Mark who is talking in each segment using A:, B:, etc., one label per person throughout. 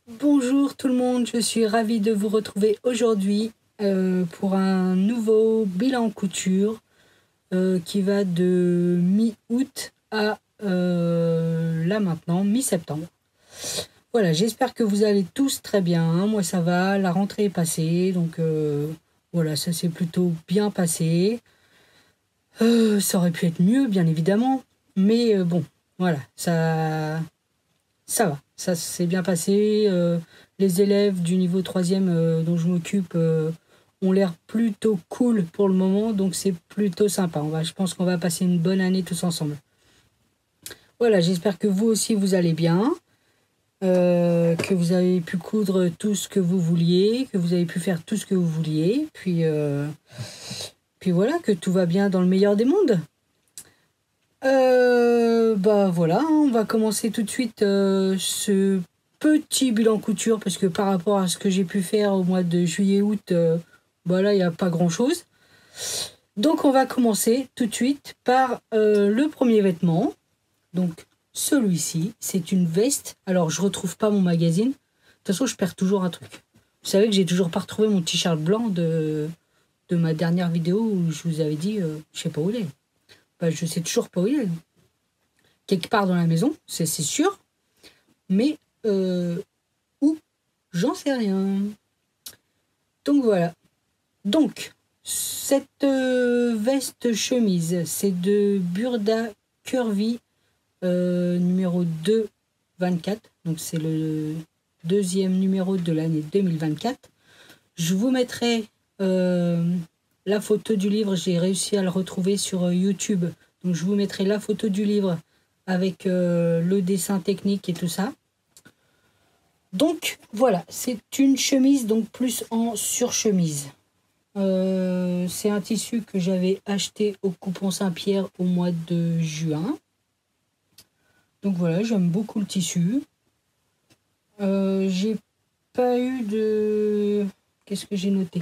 A: Bonjour tout le monde, je suis ravie de vous retrouver aujourd'hui pour un nouveau bilan couture qui va de mi-août à là maintenant, mi-septembre. Voilà, j'espère que vous allez tous très bien, hein. Moi ça va, la rentrée est passée, donc voilà, ça s'est plutôt bien passé. Ça aurait pu être mieux, bien évidemment, mais bon, voilà, ça va, ça s'est bien passé. Les élèves du niveau 3e dont je m'occupe ont l'air plutôt cool pour le moment, donc c'est plutôt sympa. Je pense qu'on va passer une bonne année tous ensemble. Voilà, j'espère que vous aussi vous allez bien, que vous avez pu coudre tout ce que vous vouliez, que vous avez pu faire tout ce que vous vouliez, puis voilà, que tout va bien dans le meilleur des mondes. Bah voilà, hein, on va commencer tout de suite ce petit bilan couture parce que par rapport à ce que j'ai pu faire au mois de juillet-août, bah là il n'y a pas grand-chose. Donc on va commencer tout de suite par le premier vêtement. Donc celui-ci, c'est une veste. Alors je retrouve pas mon magazine. De toute façon, je perds toujours un truc. Vous savez que j'ai toujours pas retrouvé mon t-shirt blanc de ma dernière vidéo où je vous avais dit, je sais pas où il est. Bah, je sais toujours pas où il est. Quelque part dans la maison, c'est sûr. Mais où? J'en sais rien. Donc voilà. Donc, cette veste chemise, c'est de Burda Curvy numéro 224. Donc c'est le deuxième numéro de l'année 2024. Je vous mettrai la photo du livre. J'ai réussi à le retrouver sur YouTube. Donc je vous mettrai la photo du livre avec le dessin technique et tout ça. Donc voilà, c'est une chemise donc plus en surchemise. C'est un tissu que j'avais acheté au Coupon Saint-Pierre au mois de juin. Donc voilà, j'aime beaucoup le tissu. J'ai pas eu de... Qu'est-ce que j'ai noté?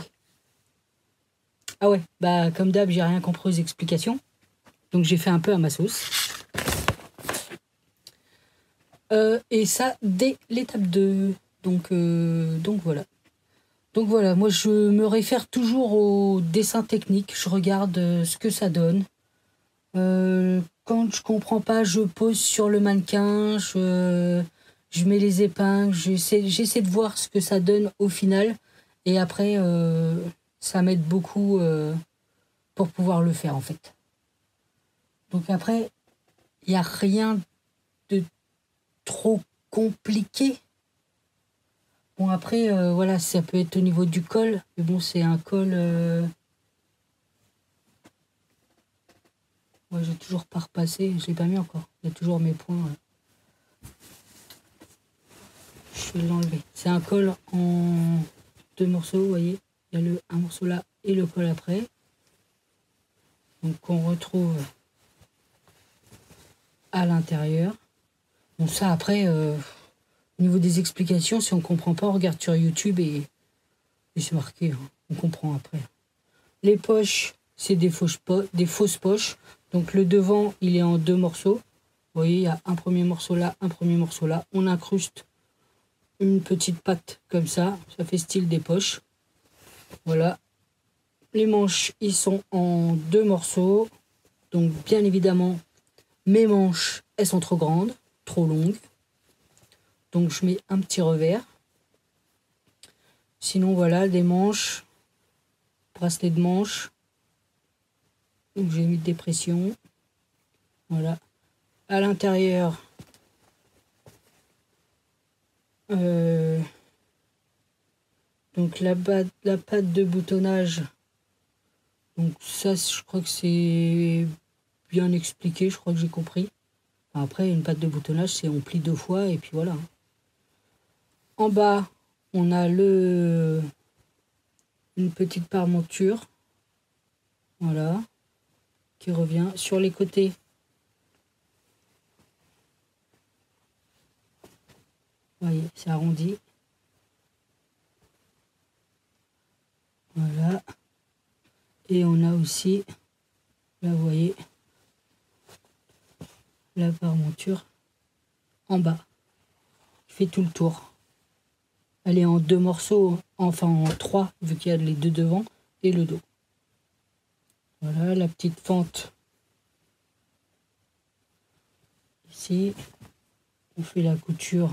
A: Ah ouais, bah comme d'hab, j'ai rien compris aux explications. Donc j'ai fait un peu à ma sauce. Et ça dès l'étape 2. Donc voilà. Donc voilà, moi je me réfère toujours au dessin technique. Je regarde ce que ça donne. Quand je comprends pas, je pose sur le mannequin, je mets les épingles, j'essaie de voir ce que ça donne au final. Et après, ça m'aide beaucoup pour pouvoir le faire en fait. Donc après, il n'y a rien de trop compliqué. Bon après, voilà, ça peut être au niveau du col. Mais bon, c'est un col... Ouais, j'ai toujours pas repassé, je l'ai pas mis encore. Il y a toujours mes points. Je vais l'enlever. C'est un col en 2 morceaux, vous voyez. Il y a un morceau là et le col après. Donc on retrouve à l'intérieur. Bon ça après, au niveau des explications, si on comprend pas, on regarde sur YouTube et c'est marqué. Hein. On comprend après. Les poches, c'est des fausses poches. Donc le devant, il est en 2 morceaux. Vous voyez, il y a un premier morceau là, un premier morceau là. On incruste une petite patte comme ça fait style des poches. Voilà. Les manches, ils sont en 2 morceaux. Donc bien évidemment, mes manches, elles sont trop grandes, trop longues. Donc je mets un petit revers. Sinon voilà, des manches, bracelet de manches. Donc j'ai mis des pressions. Voilà. À l'intérieur, donc la patte de boutonnage. Donc ça, je crois que c'est bien expliqué, je crois que j'ai compris. Après, une patte de boutonnage, c'est on plie 2 fois et puis voilà. En bas, on a une petite parmenture. Voilà. Qui revient sur les côtés. Vous voyez, c'est arrondi. Voilà. Et on a aussi, là vous voyez, la parmenture en bas. Je fais tout le tour. Elle est en 2 morceaux, enfin en 3, vu qu'il y a les 2 devant et le dos. Voilà la petite fente. Ici, on fait la couture.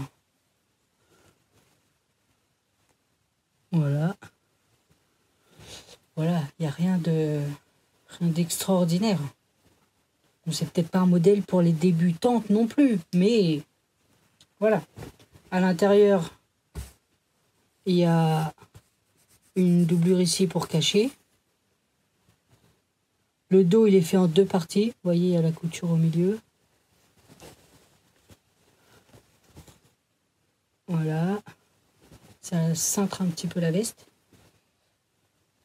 A: Voilà. Voilà, il n'y a rien d'extraordinaire. Bon, c'est peut-être pas un modèle pour les débutantes non plus, mais voilà. À l'intérieur, il y a une doublure ici pour cacher. Le dos, il est fait en 2 parties. Vous voyez, il y a la couture au milieu. Voilà. Ça cintre un petit peu la veste.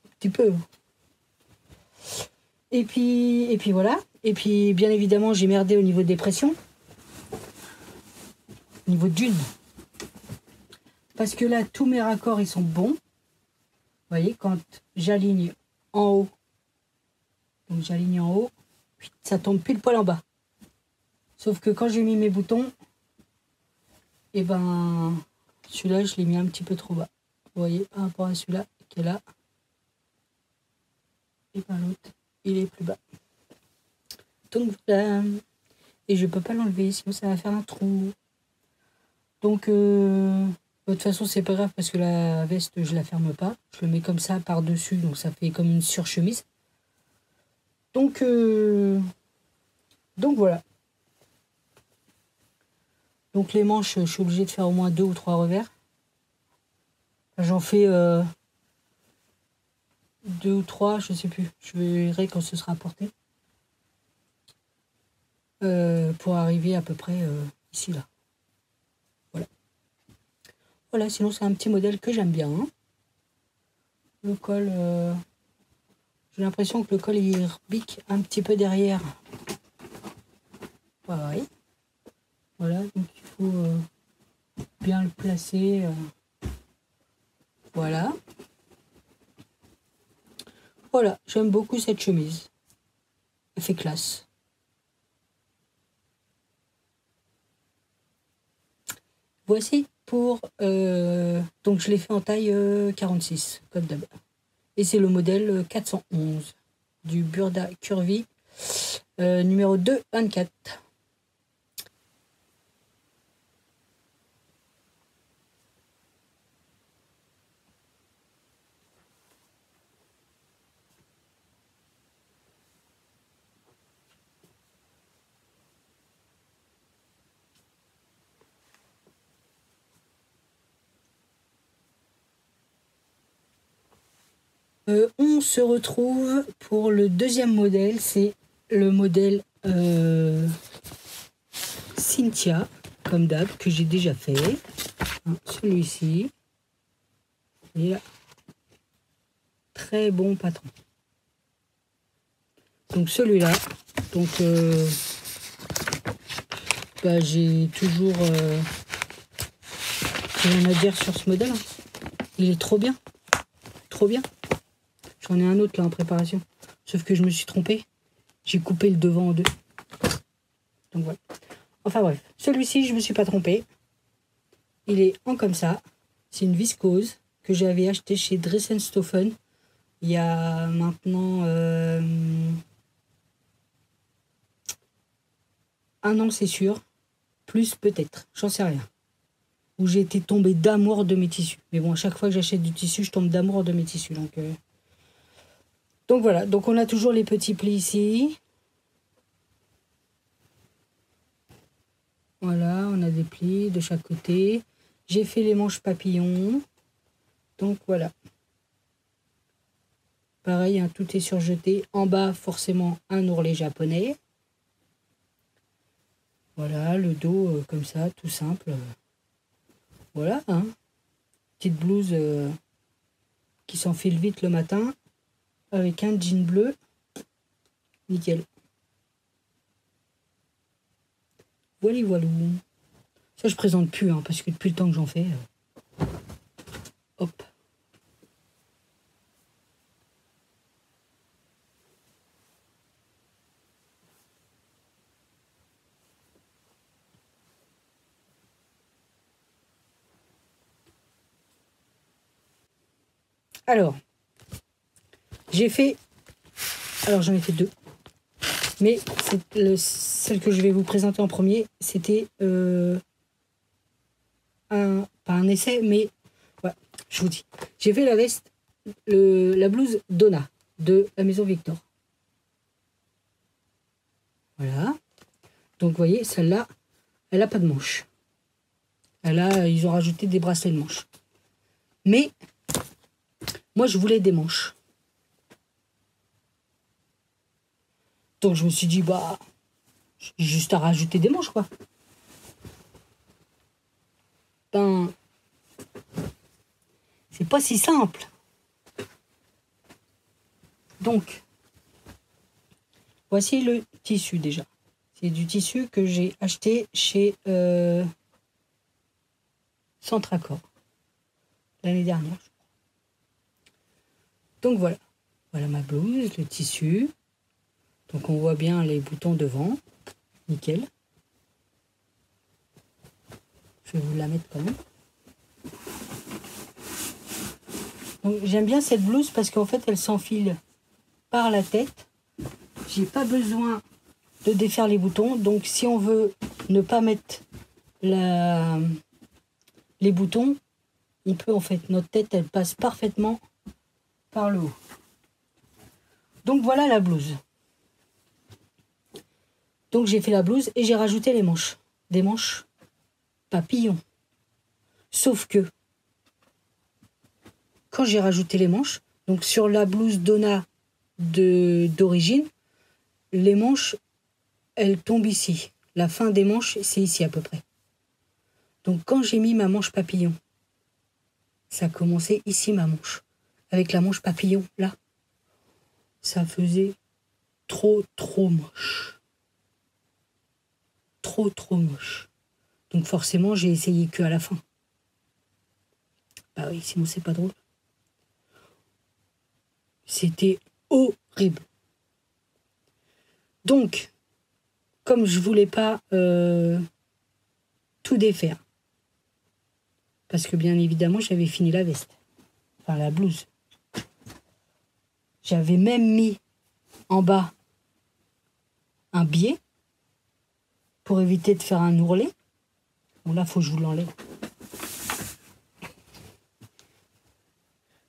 A: Un petit peu. Et puis voilà. Et puis, bien évidemment, j'ai merdé au niveau des pressions. Au niveau d'une. Parce que là, tous mes raccords, ils sont bons. Vous voyez, quand j'aligne en haut, donc j'aligne en haut, ça tombe pile poil en bas. Sauf que quand j'ai mis mes boutons, et ben celui-là, je l'ai mis un petit peu trop bas. Vous voyez, par rapport à celui-là, qui est là. Et ben l'autre, il est plus bas. Donc voilà. Et je peux pas l'enlever, sinon ça va faire un trou. Donc, de toute façon, c'est pas grave parce que la veste, je la ferme pas. Je le mets comme ça par-dessus, donc ça fait comme une surchemise. Donc voilà. Donc les manches, je suis obligée de faire au moins 2 ou 3 revers. J'en fais 2 ou 3, je sais plus. Je verrai quand ce sera porté. Pour arriver à peu près ici, là. Voilà. Voilà, sinon c'est un petit modèle que j'aime bien. Hein. Le col, j'ai l'impression que le col il rebique un petit peu derrière. Pareil. Voilà, donc il faut bien le placer. Voilà. Voilà, j'aime beaucoup cette chemise. Elle fait classe. Voici pour... donc je l'ai fait en taille 46, comme d'hab. Et c'est le modèle 411 du Burda Curvy numéro 224. On se retrouve pour le deuxième modèle, c'est le modèle Cynthia, comme d'hab, que j'ai déjà fait. Hein, celui-ci. Et là, très bon patron. Donc celui-là, donc bah, j'ai toujours rien à dire sur ce modèle. Hein. Il est trop bien. Trop bien. J'en ai un autre là en préparation. Sauf que je me suis trompée. J'ai coupé le devant en 2. Donc voilà. Enfin bref, celui-ci, je me suis pas trompée. Il est en comme ça. C'est une viscose que j'avais acheté chez Dressenstoffen il y a maintenant 1 an, c'est sûr. Plus peut-être, j'en sais rien. Où j'ai été tombée d'amour de mes tissus. Mais bon, à chaque fois que j'achète du tissu, je tombe d'amour de mes tissus. Donc voilà, donc on a toujours les petits plis ici. Voilà, on a des plis de chaque côté. J'ai fait les manches papillons. Donc voilà. Pareil, hein, tout est surjeté. En bas, forcément, un ourlet japonais. Voilà, le dos comme ça, tout simple. Voilà, hein. Petite blouse qui s'enfile vite le matin. Avec un jean bleu. Nickel. Voilà, voilà. Ça, je présente plus, hein, parce que depuis le temps que j'en fais. Hop. Alors, j'ai fait... Alors, j'en ai fait 2. Mais celle que je vais vous présenter en premier, c'était pas un essai, mais ouais, je vous dis. J'ai fait la veste, la blouse Donna de la maison Victor. Voilà. Donc, vous voyez, celle-là, elle n'a pas de manche. Ils ont rajouté des bracelets de manche. Mais, moi, je voulais des manches. Donc, je me suis dit, bah, j'ai juste à rajouter des manches, quoi. Ben, c'est pas si simple. Donc, voici le tissu déjà. C'est du tissu que j'ai acheté chez Centracor l'année dernière. Donc voilà. Voilà ma blouse, le tissu. Donc on voit bien les boutons devant. Nickel. Je vais vous la mettre quand même. Donc j'aime bien cette blouse parce qu'en fait elle s'enfile par la tête. J'ai pas besoin de défaire les boutons. Donc si on veut ne pas mettre les boutons, on peut en fait. Notre tête elle passe parfaitement par le haut. Donc voilà la blouse. Donc j'ai fait la blouse et j'ai rajouté les manches. Des manches papillons. Sauf que quand j'ai rajouté les manches, donc sur la blouse Donna d'origine, les manches, elles tombent ici. La fin des manches, c'est ici à peu près. Donc quand j'ai mis ma manche papillon, ça a commencé ici ma manche. Avec la manche papillon, là, ça faisait trop moche. Trop moche. Donc forcément, j'ai essayé que à la fin. Bah oui, sinon c'est pas drôle. C'était horrible. Donc, comme je voulais pas tout défaire, parce que bien évidemment, j'avais fini la veste, enfin la blouse. J'avais même mis en bas un biais pour éviter de faire un ourlet. Bon là, faut que je vous l'enlève.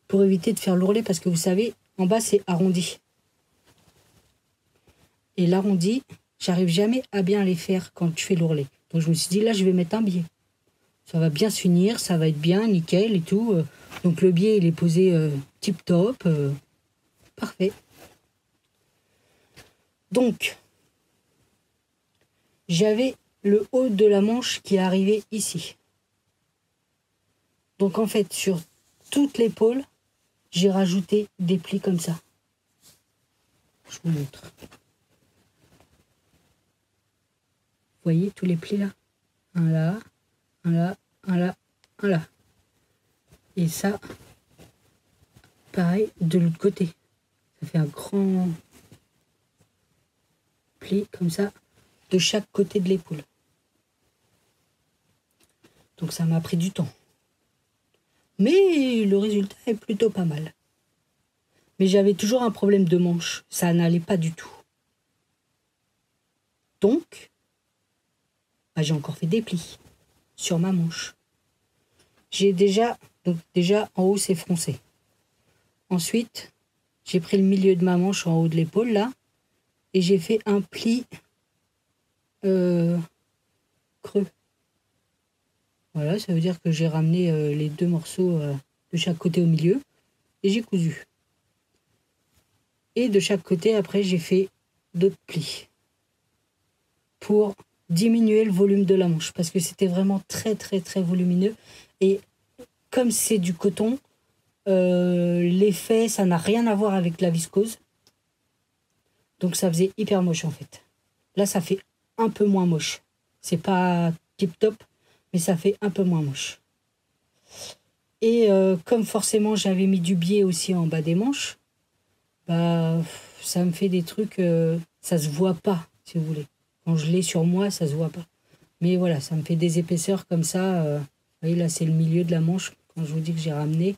A: Pour éviter de faire l'ourlet, parce que vous savez, en bas c'est arrondi. Et l'arrondi, j'arrive jamais à bien les faire quand je fais l'ourlet. Donc je me suis dit, là je vais mettre un biais. Ça va bien se finir, ça va être bien, nickel et tout. Donc le biais, il est posé tip top. Parfait. Donc, j'avais le haut de la manche qui est arrivé ici. Donc en fait, sur toute l'épaule, j'ai rajouté des plis comme ça. Je vous montre. Vous voyez tous les plis là? Un là, un là, un là, un là. Et ça, pareil de l'autre côté. Ça fait un grand pli comme ça de chaque côté de l'épaule. Donc ça m'a pris du temps. Mais le résultat est plutôt pas mal. Mais j'avais toujours un problème de manche. Ça n'allait pas du tout. Donc, bah, j'ai encore fait des plis sur ma manche. Donc déjà en haut c'est froncé. Ensuite, j'ai pris le milieu de ma manche en haut de l'épaule là. Et j'ai fait un pli creux. Voilà, ça veut dire que j'ai ramené les deux morceaux de chaque côté au milieu et j'ai cousu. Et de chaque côté, après, j'ai fait d'autres plis pour diminuer le volume de la manche parce que c'était vraiment très volumineux. Et comme c'est du coton, l'effet, ça n'a rien à voir avec la viscose. Donc ça faisait hyper moche en fait. Là, ça fait un peu moins moche. C'est pas tip top, mais ça fait un peu moins moche. Et comme forcément j'avais mis du biais aussi en bas des manches, bah ça me fait des trucs, ça se voit pas si vous voulez. Quand je l'ai sur moi, ça se voit pas. Mais voilà, ça me fait des épaisseurs comme ça. Vous voyez là, c'est le milieu de la manche quand je vous dis que j'ai ramené.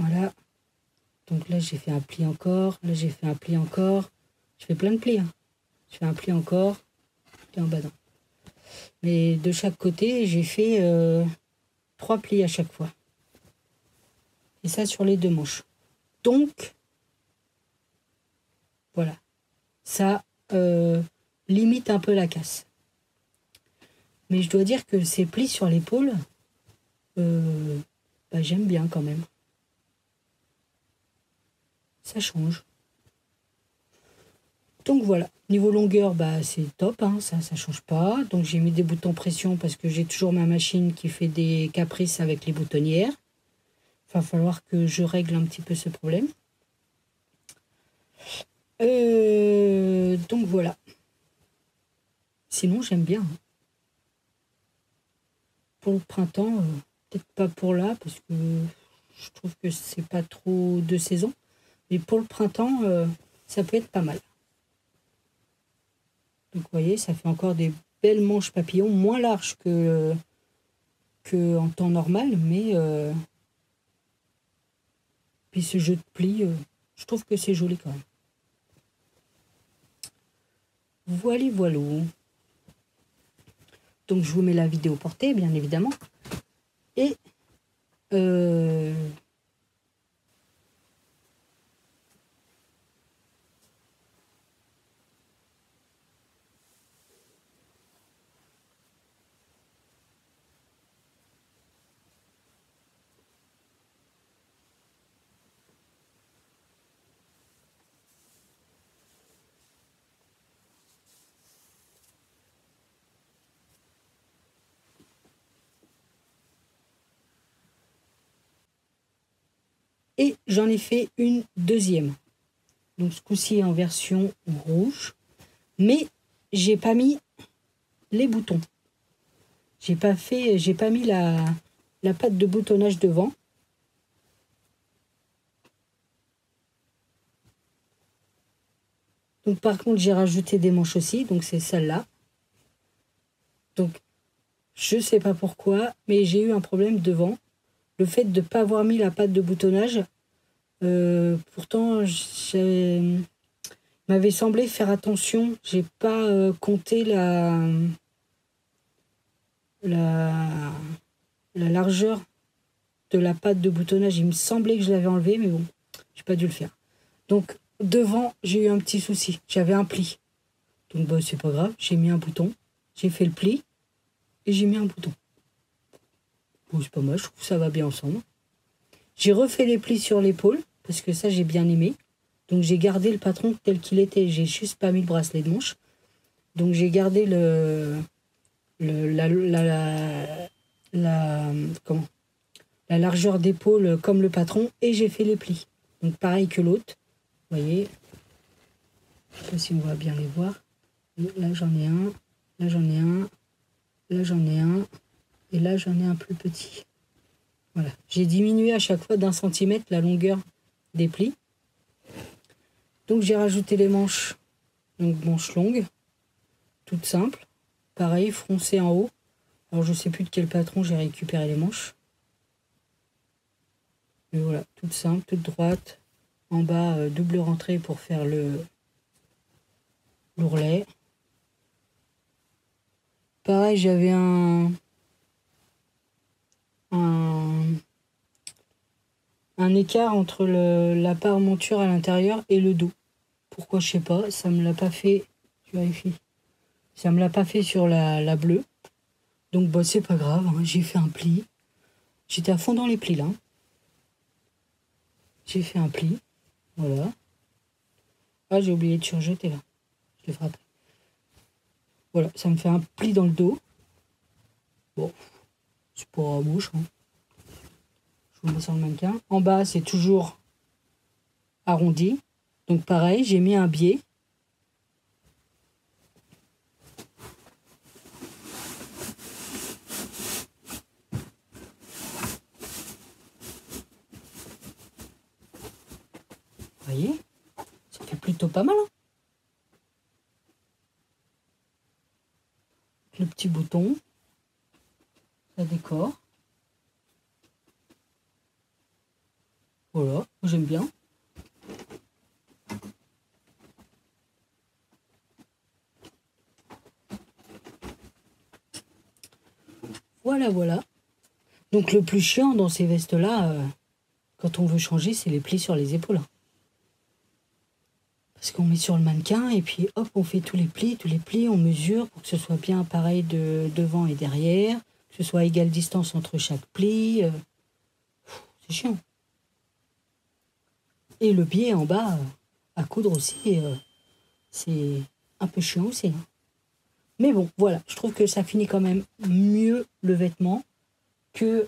A: Voilà. Donc là, j'ai fait un pli encore. Là, j'ai fait un pli encore. Je fais plein de plis. Hein. Je fais un pli encore. Et en bas, non. Mais de chaque côté, j'ai fait 3 plis à chaque fois. Et ça sur les 2 manches. Donc, voilà. Ça limite un peu la casse. Mais je dois dire que ces plis sur l'épaule, bah, j'aime bien quand même. Ça change. Donc voilà, niveau longueur, bah, c'est top, hein, ça change pas. Donc j'ai mis des boutons pression parce que j'ai toujours ma machine qui fait des caprices avec les boutonnières. Il va falloir que je règle un petit peu ce problème. Donc voilà. Sinon j'aime bien. Hein. Pour le printemps, peut-être pas pour là parce que je trouve que c'est pas trop de saison. Mais pour le printemps, ça peut être pas mal. Donc vous voyez, ça fait encore des belles manches papillons, moins larges que en temps normal, mais puis ce jeu de plis, je trouve que c'est joli quand même. Voilà, voilà. Donc je vous mets la vidéo portée, bien évidemment. Et j'en ai fait une deuxième. Donc ce coup-ci en version rouge. Mais j'ai pas mis les boutons. J'ai pas mis la patte de boutonnage devant. Donc par contre j'ai rajouté des manches aussi, donc c'est celle-là. Donc je sais pas pourquoi, mais j'ai eu un problème devant. Le fait de ne pas avoir mis la patte de boutonnage, pourtant m'avait semblé faire attention. J'ai pas compté la largeur de la patte de boutonnage. Il me semblait que je l'avais enlevé, mais bon, j'ai pas dû le faire. Donc devant, j'ai eu un petit souci. J'avais un pli. Donc bah, c'est pas grave, j'ai mis un bouton, j'ai fait le pli et j'ai mis un bouton. Bon, c'est pas mal, je trouve que ça va bien ensemble. J'ai refait les plis sur l'épaule, parce que ça j'ai bien aimé. Donc j'ai gardé le patron tel qu'il était, j'ai juste pas mis le bracelet de manche. Donc j'ai gardé comment, la largeur d'épaule comme le patron et j'ai fait les plis. Donc pareil que l'autre, vous voyez. Je sais pas si on va bien les voir. Là j'en ai un, là j'en ai un, là j'en ai un, et là j'en ai un plus petit. Voilà, j'ai diminué à chaque fois d'1 centimètre la longueur des plis. Donc j'ai rajouté les manches, donc manches longues, toutes simples. Pareil, froncé en haut. Alors je sais plus de quel patron j'ai récupéré les manches. Mais voilà, toutes simples, toutes droites. En bas, double rentrée pour faire l'ourlet. Pareil, j'avais un écart entre la part monture à l'intérieur et le dos. Pourquoi, je sais pas, ça me l'a pas fait. Je vérifie. Ça me l'a pas fait sur la bleue. Donc bah c'est pas grave, hein, j'ai fait un pli. J'étais à fond dans les plis là. J'ai fait un pli. Voilà. Ah, j'ai oublié de surjeter là. Je le ferai après. Voilà, ça me fait un pli dans le dos. Bon, c'est pas moche. Hein. Je vous mets sur le mannequin. En bas, c'est toujours arrondi. Donc pareil, j'ai mis un biais. Vous voyez, ça fait plutôt pas mal. Hein. Le petit bouton, ça décore. Voilà, j'aime bien. Voilà, voilà. Donc le plus chiant dans ces vestes-là, quand on veut changer, c'est les plis sur les épaules. Parce qu'on met sur le mannequin et puis hop, on fait tous les plis, on mesure pour que ce soit bien pareil de devant et derrière, que ce soit à égale distance entre chaque pli. C'est chiant. Et le pied en bas, à coudre aussi, c'est un peu chiant aussi. Hein. Mais bon, voilà, je trouve que ça finit quand même mieux le vêtement que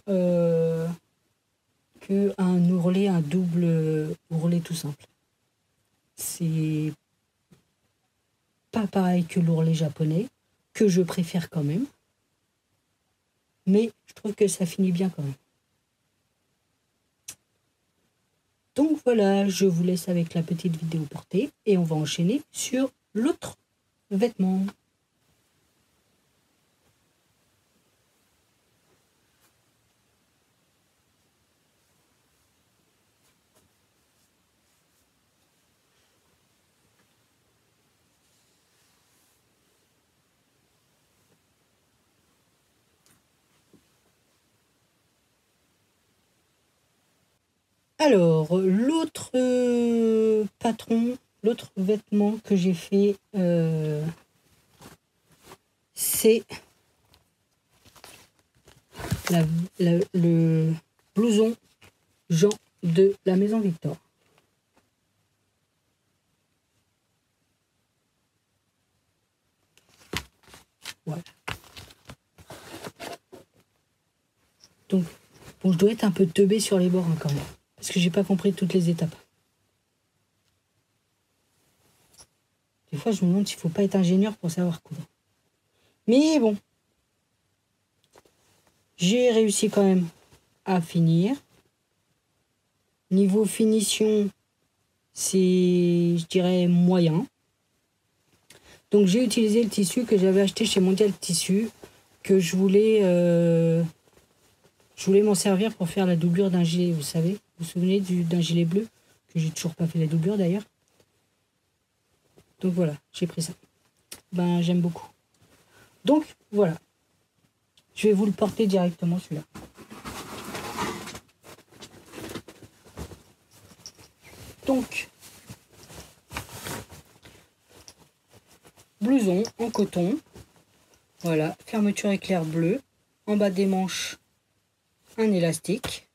A: un ourlet, un double ourlet tout simple. C'est pas pareil que l'ourlet japonais, que je préfère quand même. Mais je trouve que ça finit bien quand même. Donc voilà, je vous laisse avec la petite vidéo portée et on va enchaîner sur l'autre vêtement. Alors, l'autre patron, l'autre vêtement que j'ai fait, c'est le blouson Jean de la Maison Victor. Voilà. Donc, bon, je dois être un peu teubé sur les bords hein, quand même. Parce que j'ai pas compris toutes les étapes. Des fois, je me demande s'il faut pas être ingénieur pour savoir coudre. Mais bon. J'ai réussi quand même à finir. Niveau finition, c'est, je dirais, moyen. Donc, j'ai utilisé le tissu que j'avais acheté chez Mondial Tissu, que je voulais m'en servir pour faire la doublure d'un gilet, vous savez. Vous vous souvenez d'un gilet bleu, que j'ai toujours pas fait la doublure d'ailleurs. Donc voilà, j'ai pris ça. Ben, j'aime beaucoup. Donc, voilà. Je vais vous le porter directement, celui-là. Donc, blouson en coton. Voilà, fermeture éclair bleue. En bas des manches, un élastique.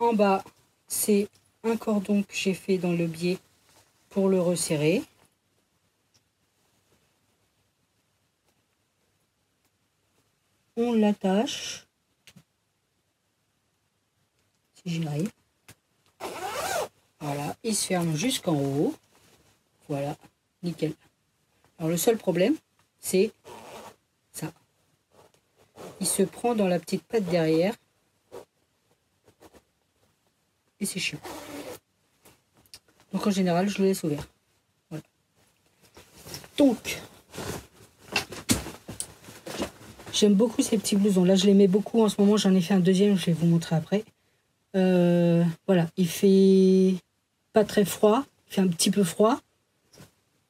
A: En bas, c'est un cordon que j'ai fait dans le biais pour le resserrer. On l'attache. Si j'y arrive. Voilà, il se ferme jusqu'en haut. Voilà, nickel. Alors le seul problème, c'est ça. Il se prend dans la petite patte derrière. Et c'est chiant. Donc en général, je le laisse ouvert. Voilà. Donc, j'aime beaucoup ces petits blousons. Là, je les mets beaucoup en ce moment. J'en ai fait un deuxième, je vais vous montrer après. Voilà, il fait pas très froid. Il fait un petit peu froid.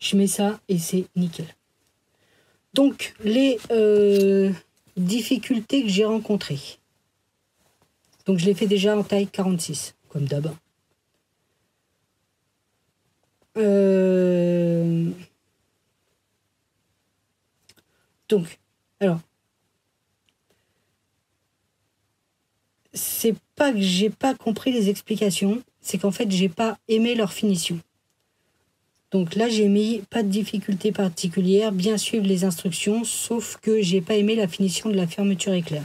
A: Je mets ça et c'est nickel. Donc, les difficultés que j'ai rencontrées. Donc, je l'ai fait déjà en taille 46, comme d'hab. Donc, alors, c'est pas que j'ai pas compris les explications, c'est qu'en fait, j'ai pas aimé leur finition. Donc là, j'ai mis pas de difficulté particulière, bien suivre les instructions, sauf que j'ai pas aimé la finition de la fermeture éclair.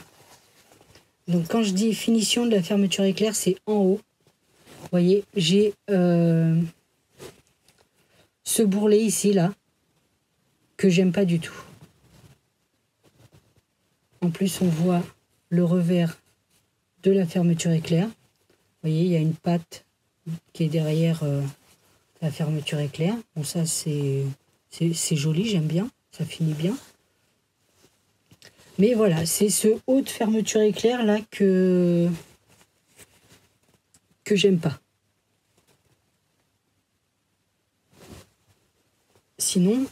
A: Donc quand je dis finition de la fermeture éclair, c'est en haut. Vous voyez, j'ai ce bourrelet ici, là, que j'aime pas du tout. En plus, on voit le revers de la fermeture éclair. Vous voyez, il y a une patte qui est derrière la fermeture éclair. Bon, ça, c'est joli, j'aime bien. Ça finit bien. Mais voilà, c'est ce haut de fermeture éclair là que que j'aime pas. Sinon,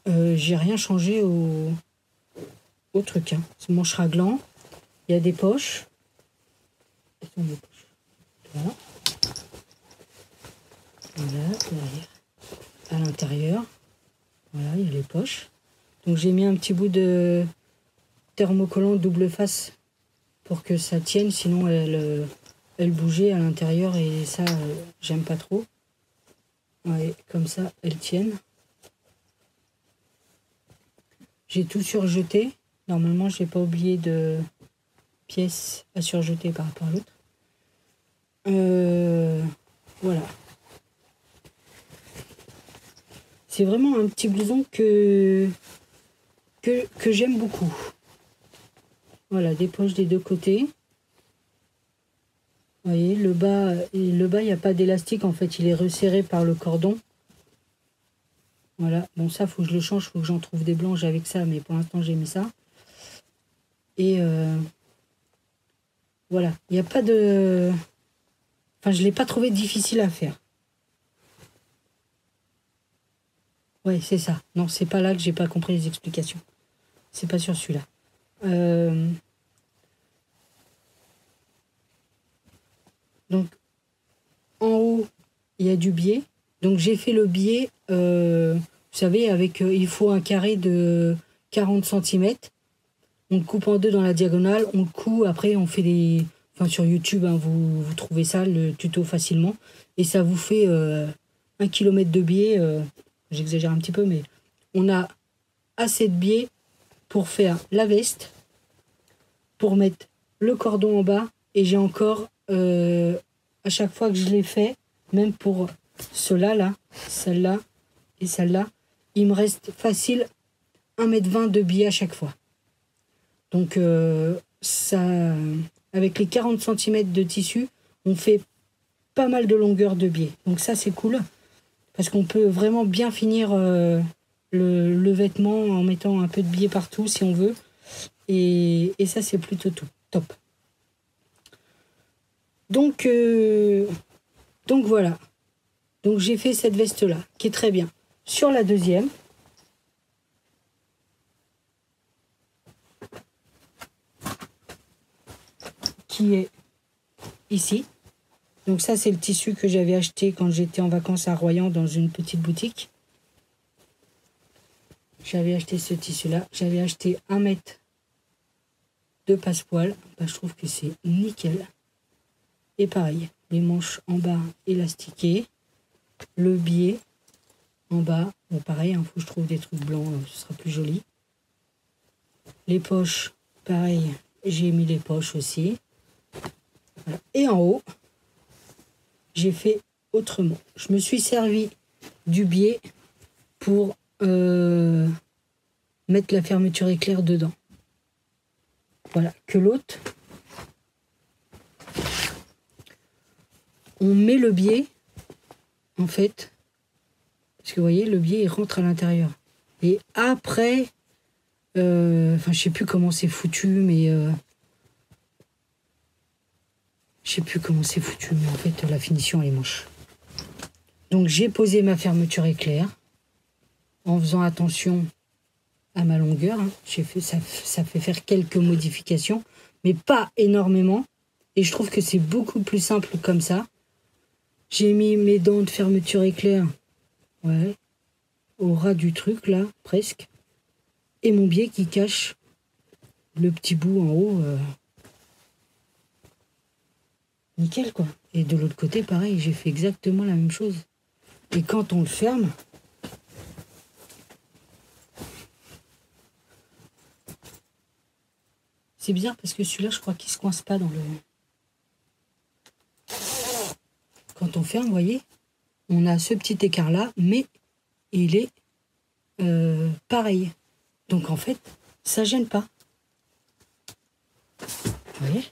A: j'ai rien changé au truc. Hein. C'est manche raglant. Il y a des poches. Voilà. Voilà, derrière. À l'intérieur. Voilà, il y a les poches. Donc j'ai mis un petit bout de thermocollant double face pour que ça tienne, sinon elle bougeait à l'intérieur et ça, j'aime pas trop. Ouais, comme ça, elles tiennent. J'ai tout surjeté. Normalement, j'ai pas oublié de pièces à surjeter par rapport à l'autre. Voilà. C'est vraiment un petit blouson que j'aime beaucoup. Voilà, des poches des deux côtés. Vous voyez, le bas, il n'y a pas d'élastique, en fait, il est resserré par le cordon. Voilà, bon ça, faut que je le change, faut que j'en trouve des blanches avec ça, mais pour l'instant, j'ai mis ça. Et voilà, il n'y a pas de... Enfin, je ne l'ai pas trouvé difficile à faire. Ouais, c'est ça. Non, c'est pas là que j'ai pas compris les explications. C'est pas sur celui-là. Donc, en haut, il y a du biais. Donc, j'ai fait le biais, vous savez, avec il faut un carré de 40 cm. On le coupe en deux dans la diagonale. On le coud. Après, on fait des... Enfin, sur YouTube, hein, vous trouvez ça, le tuto facilement. Et ça vous fait 1 km de biais. J'exagère un petit peu, mais on a assez de biais pour faire la veste, pour mettre le cordon en bas. Et j'ai encore, à chaque fois que je l'ai fait, même pour cela, celle-là et celle-là, il me reste facile 1,20 m de biais à chaque fois. Donc, ça, avec les 40 cm de tissu, on fait pas mal de longueur de biais. Donc ça, c'est cool. Parce qu'on peut vraiment bien finir le vêtement en mettant un peu de biais partout si on veut. Et ça, c'est plutôt top. Donc voilà. Donc j'ai fait cette veste-là, qui est très bien. Sur la deuxième, qui est ici. Donc ça, c'est le tissu que j'avais acheté quand j'étais en vacances à Royan dans une petite boutique. J'avais acheté ce tissu-là. J'avais acheté 1 mètre de passepoil. Je trouve que c'est nickel. Et pareil, les manches en bas élastiquées. Le biais en bas. Bon, pareil, il faut que je trouve des trucs blancs, ce sera plus joli. Les poches, pareil, j'ai mis les poches aussi. Voilà. Et en haut, j'ai fait autrement. Je me suis servi du biais pour mettre la fermeture éclair dedans. Voilà, que l'autre, on met le biais, en fait, parce que vous voyez, le biais, il rentre à l'intérieur. Et après, enfin, je sais plus comment c'est foutu, mais... je sais plus comment c'est foutu, mais en fait, la finition, elle est moche. Donc, j'ai posé ma fermeture éclair en faisant attention à ma longueur. Hein. J'ai fait, ça fait faire quelques modifications, mais pas énormément. Et je trouve que c'est beaucoup plus simple comme ça. J'ai mis mes dents de fermeture éclair, ouais, au ras du truc, là, presque. Et mon biais qui cache le petit bout en haut. Nickel, quoi. Et de l'autre côté, pareil, j'ai fait exactement la même chose. Et quand on le ferme, c'est bizarre parce que celui-là, je crois qu'il se coince pas dans le... Quand on ferme, vous voyez, on a ce petit écart-là, mais il est pareil. Donc, en fait, ça gêne pas. Vous voyez ?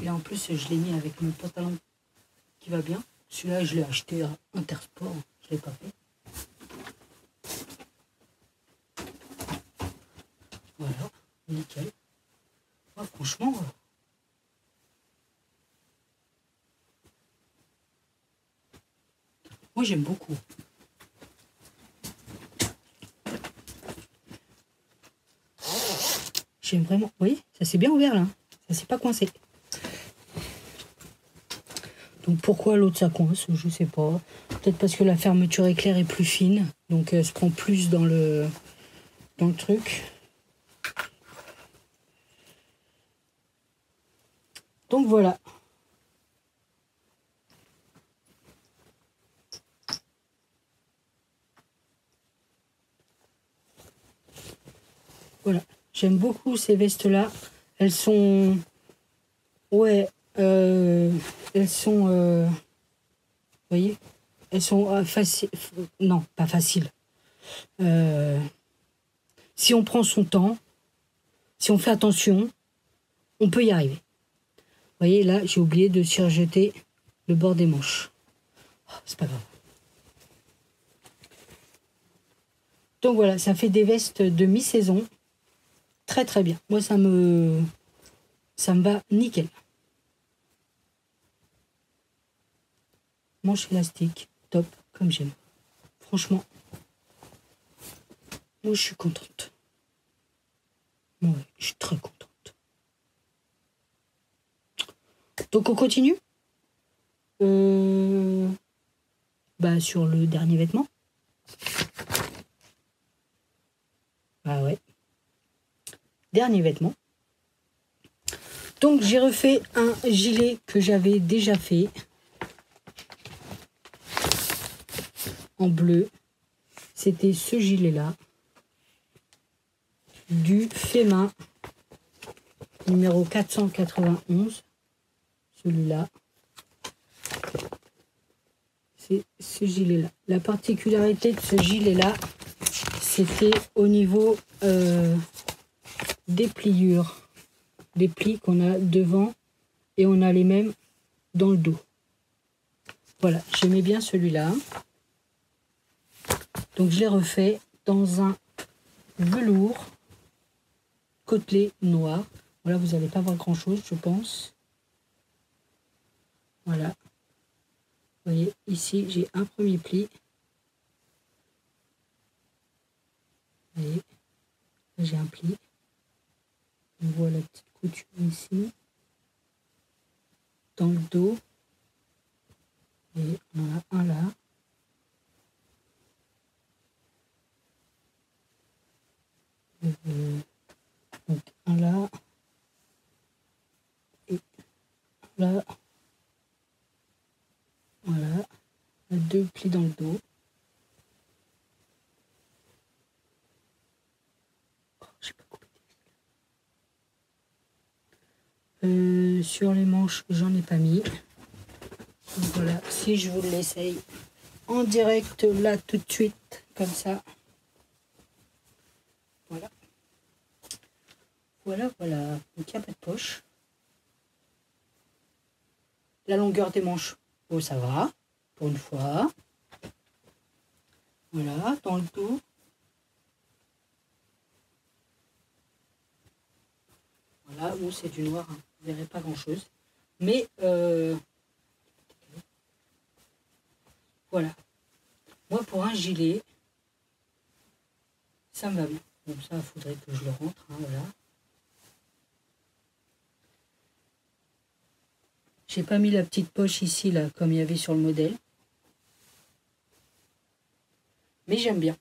A: Et là, en plus, je l'ai mis avec mon pantalon qui va bien. Celui-là, je l'ai acheté à Intersport. Je ne l'ai pas fait. Voilà, nickel. Ouais, franchement, moi j'aime beaucoup. J'aime vraiment. Vous voyez, ça s'est bien ouvert là. Ça s'est pas coincé. Donc pourquoi l'autre ça coince, je sais pas. Peut-être parce que la fermeture éclair est plus fine. Donc elle se prend plus dans le truc. Donc voilà. Voilà. J'aime beaucoup ces vestes-là. Elles sont... Ouais. Elles sont... Vous voyez? Elles sont faciles... Non, pas faciles. Si on prend son temps, si on fait attention, on peut y arriver. Vous voyez, là, j'ai oublié de surjeter le bord des manches. Oh, c'est pas grave. Donc voilà, ça fait des vestes de mi-saison. Très très bien. Moi, ça me va nickel. Manche élastique, top, comme j'aime. Franchement, moi, je suis contente. Ouais, je suis très contente. Donc, on continue sur le dernier vêtement. Ah ouais. Dernier vêtement. Donc, j'ai refait un gilet que j'avais déjà fait. En bleu. C'était ce gilet-là. Du Fema. Numéro 491. Celui-là. C'est ce gilet-là. La particularité de ce gilet-là, c'était au niveau des pliures. Des plis qu'on a devant et on a les mêmes dans le dos. Voilà, j'aimais bien celui-là. Donc je l'ai refait dans un velours côtelé noir. Voilà, vous n'allez pas voir grand-chose, je pense. Voilà. Vous voyez, ici, j'ai un premier pli. Vous voyez, là, j'ai un pli. On voit la petite couture ici. Dans le dos. Et on en a un là. Donc un là. Et là. Voilà. Deux plis dans le dos. Oh, j'ai pas coupé. Sur les manches, j'en ai pas mis. Donc voilà, si je vous l'essaye en direct là tout de suite, comme ça. Voilà. Voilà, voilà. Donc il n'y a pas de poche. La longueur des manches, oh ça va, pour une fois. Voilà, dans le dos. Voilà, bon c'est du noir, hein. Vous verrez pas grand chose. Mais voilà. Moi pour un gilet, ça me va bien. Bon ça, il faudrait que je le rentre, hein, voilà. J'ai pas mis la petite poche ici, là, comme il y avait sur le modèle. Mais j'aime bien.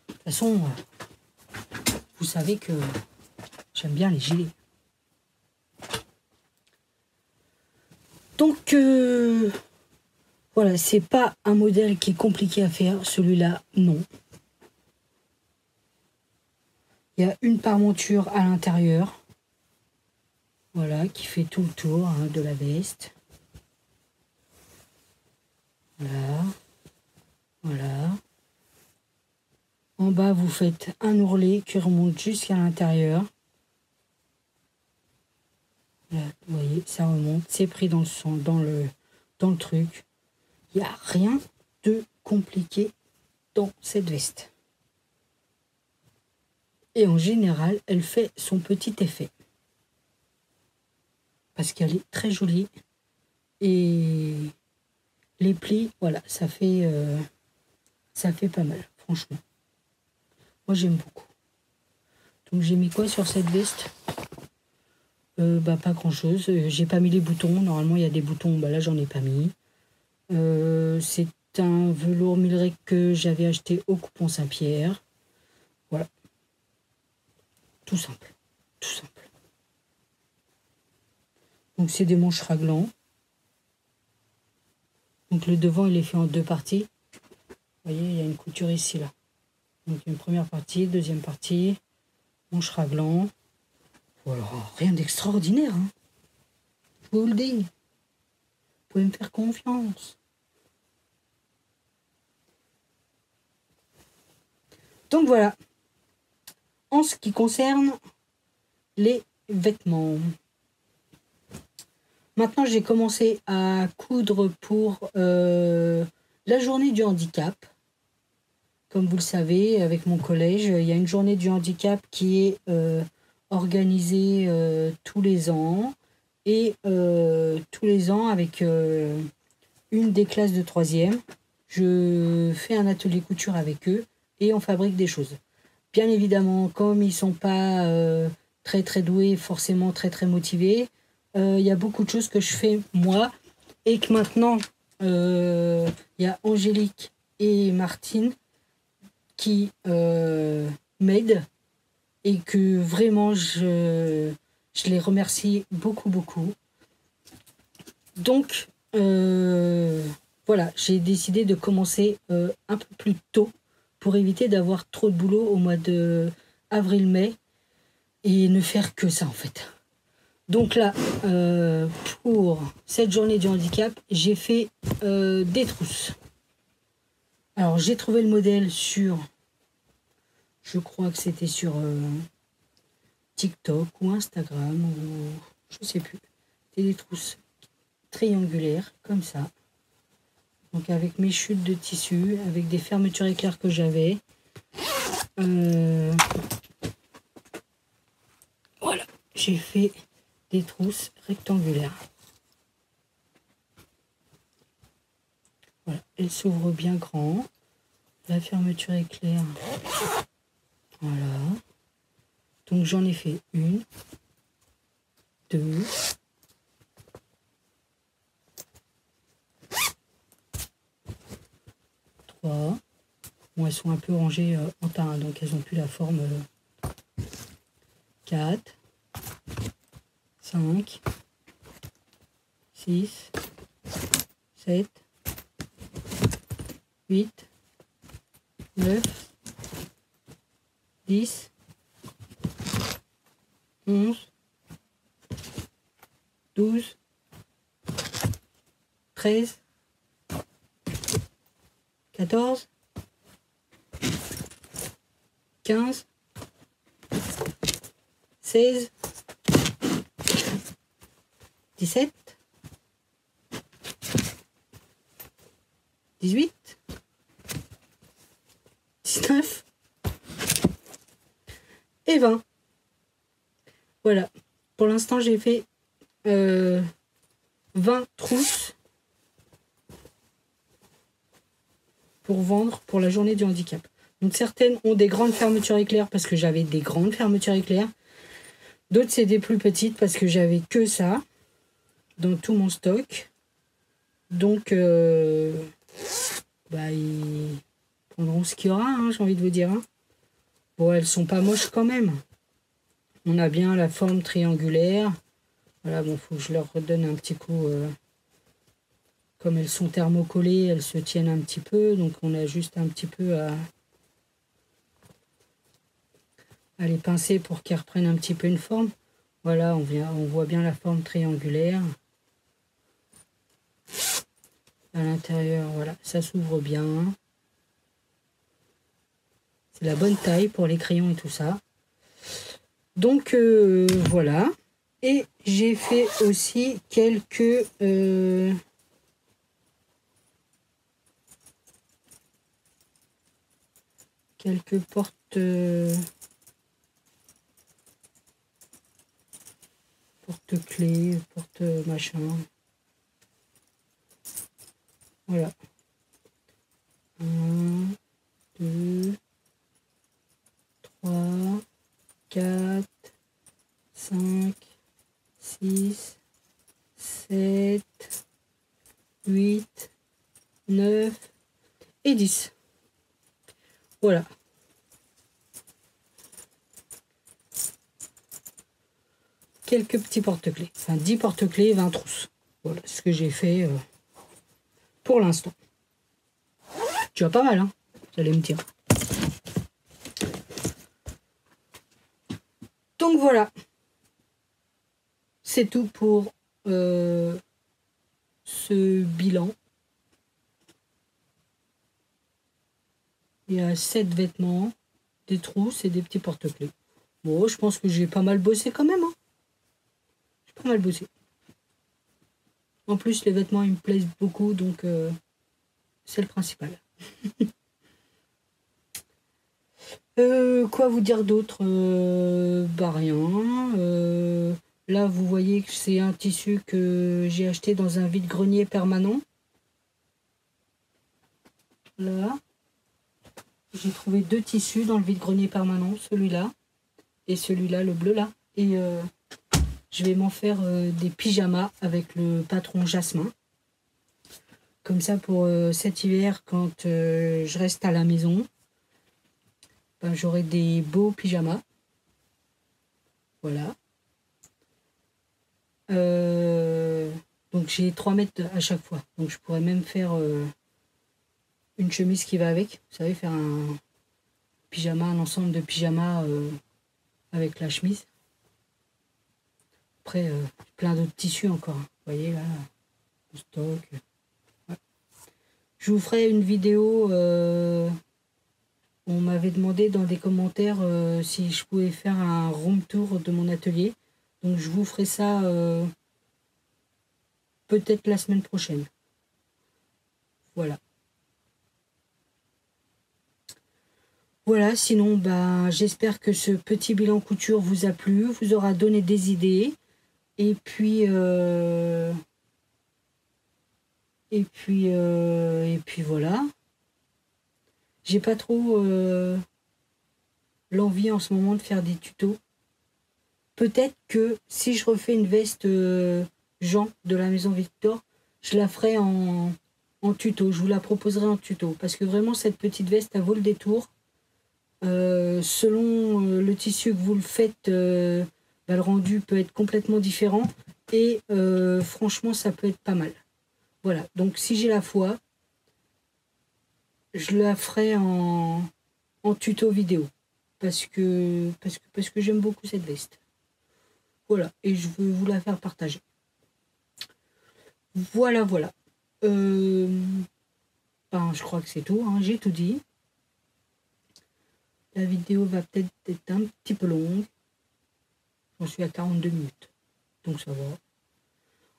A: De toute façon, vous savez que j'aime bien les gilets. Donc, voilà, c'est pas un modèle qui est compliqué à faire. Celui-là, non. Il y a une paremonture à l'intérieur. Voilà, qui fait tout le tour, hein, de la veste. Voilà. Voilà. En bas, vous faites un ourlet qui remonte jusqu'à l'intérieur. Là, vous voyez, ça remonte. C'est pris dans le son, dans le truc. Il n'y a rien de compliqué dans cette veste. Et en général, elle fait son petit effet. Parce qu'elle est très jolie. Et les plis, voilà, ça fait pas mal, franchement. Moi, j'aime beaucoup. Donc, j'ai mis quoi sur cette veste? Bah, pas grand-chose. J'ai pas mis les boutons. Normalement, il y a des boutons. Bah, là, j'en ai pas mis. C'est un velours Milrec que j'avais acheté au Coupon Saint-Pierre. Voilà. Tout simple. Tout simple. Donc, c'est des manches raglans. Donc, le devant, il est fait en deux parties. Vous voyez, il y a une couture ici, là. Donc, une première partie, deuxième partie. Manches raglan. Voilà. Rien d'extraordinaire, hein. Je vous le dis. Vous pouvez me faire confiance. Donc, voilà. En ce qui concerne les vêtements. Maintenant, j'ai commencé à coudre pour la journée du handicap. Comme vous le savez, avec mon collège, il y a une journée du handicap qui est organisée tous les ans. Et tous les ans, avec une des classes de 3e, je fais un atelier couture avec eux et on fabrique des choses. Bien évidemment, comme ils ne sont pas très très doués, forcément très très motivés, il y a beaucoup de choses que je fais moi et que maintenant, il y a Angélique et Martine qui m'aident et que vraiment je les remercie beaucoup beaucoup. Donc voilà, j'ai décidé de commencer un peu plus tôt pour éviter d'avoir trop de boulot au mois de avril-mai et ne faire que ça en fait. Donc là, pour cette journée du handicap, j'ai fait des trousses. Alors j'ai trouvé le modèle sur, je crois que c'était sur TikTok ou Instagram, ou je sais plus. C'était des trousses triangulaires, comme ça. Donc avec mes chutes de tissu, avec des fermetures éclairs que j'avais. Voilà, j'ai fait des trousses rectangulaires. Voilà, elles s'ouvrent bien grand. La fermeture éclair. Voilà. Donc j'en ai fait une, deux, trois. Bon, elles sont un peu rangées en tas, hein, donc elles n'ont plus la forme. 4, 5, 6, 7, 8, 9, 10, 11, 12, 13, 14, 15, 16, 17, 18, 19 et 20. Voilà. Pour l'instant, j'ai fait 20 trousses pour vendre pour la journée du handicap. Donc certaines ont des grandes fermetures éclairs parce que j'avais des grandes fermetures éclairs. D'autres, c'est des plus petites parce que j'avais que ça dans tout mon stock. Donc, bah, ils prendront ce qu'il y aura, hein, j'ai envie de vous dire. Hein. Bon, elles sont pas moches quand même. On a bien la forme triangulaire. Voilà, bon, faut que je leur redonne un petit coup. Comme elles sont thermocollées, elles se tiennent un petit peu. Donc, on a juste un petit peu à les pincer pour qu'elles reprennent un petit peu une forme. Voilà, on voit bien la forme triangulaire. À l'intérieur, voilà, ça s'ouvre bien. C'est la bonne taille pour les crayons et tout ça. Donc voilà. Et j'ai fait aussi quelques portes porte-clés, porte-machin. Voilà. 1, 2, 3, 4, 5, 6, 7, 8, 9 et 10. Voilà. Quelques petits porte-clés. Enfin, 10 porte-clés et 20 trousses. Voilà ce que j'ai fait pour l'instant. Tu vois, pas mal, hein, vous allez me dire. Donc voilà. C'est tout pour ce bilan. Il y a 7 vêtements, des trousses et des petits porte-clés. Bon, je pense que j'ai pas mal bossé quand même. Hein. J'ai pas mal bossé. En plus, les vêtements, ils me plaisent beaucoup, donc c'est le principal. Quoi vous dire d'autre? Bah rien. Là, vous voyez que c'est un tissu que j'ai acheté dans un vide-grenier permanent. Là. J'ai trouvé 2 tissus dans le vide-grenier permanent, celui-là et celui-là, le bleu là. Et je vais m'en faire des pyjamas avec le patron Jasmin. Comme ça, pour cet hiver, quand je reste à la maison, ben, j'aurai des beaux pyjamas. Voilà. Donc j'ai 3 mètres à chaque fois. Donc je pourrais même faire une chemise qui va avec. Vous savez, faire un pyjama, un ensemble de pyjamas avec la chemise. Après, plein d'autres tissus encore. Hein. Vous voyez là, le stock. Ouais. Je vous ferai une vidéo. On m'avait demandé dans des commentaires si je pouvais faire un room tour de mon atelier. Donc je vous ferai ça peut-être la semaine prochaine. Voilà. Voilà, sinon bah, j'espère que ce petit bilan couture vous a plu, vous aura donné des idées. Et puis voilà. J'ai pas trop l'envie en ce moment de faire des tutos. Peut-être que si je refais une veste Jean de la maison Victor, je la ferai en tuto. Je vous la proposerai en tuto. Parce que vraiment, cette petite veste, elle vaut le détour. Selon le tissu que vous le faites, bah, le rendu peut être complètement différent. Et franchement, ça peut être pas mal. Voilà. Donc, si j'ai la foi, je la ferai en tuto vidéo. Parce que j'aime beaucoup cette veste. Voilà, et je veux vous la faire partager. Voilà. Ben, je crois que c'est tout, hein, j'ai tout dit. La vidéo va peut-être être un petit peu longue. J'en suis à 42 minutes, donc ça va.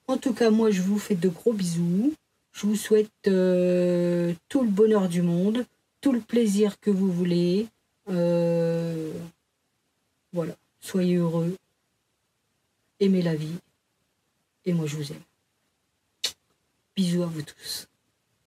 A: En tout cas, moi, je vous fais de gros bisous. Je vous souhaite tout le bonheur du monde, tout le plaisir que vous voulez. Voilà, soyez heureux. Aimez la vie. Et moi, je vous aime. Bisous à vous tous.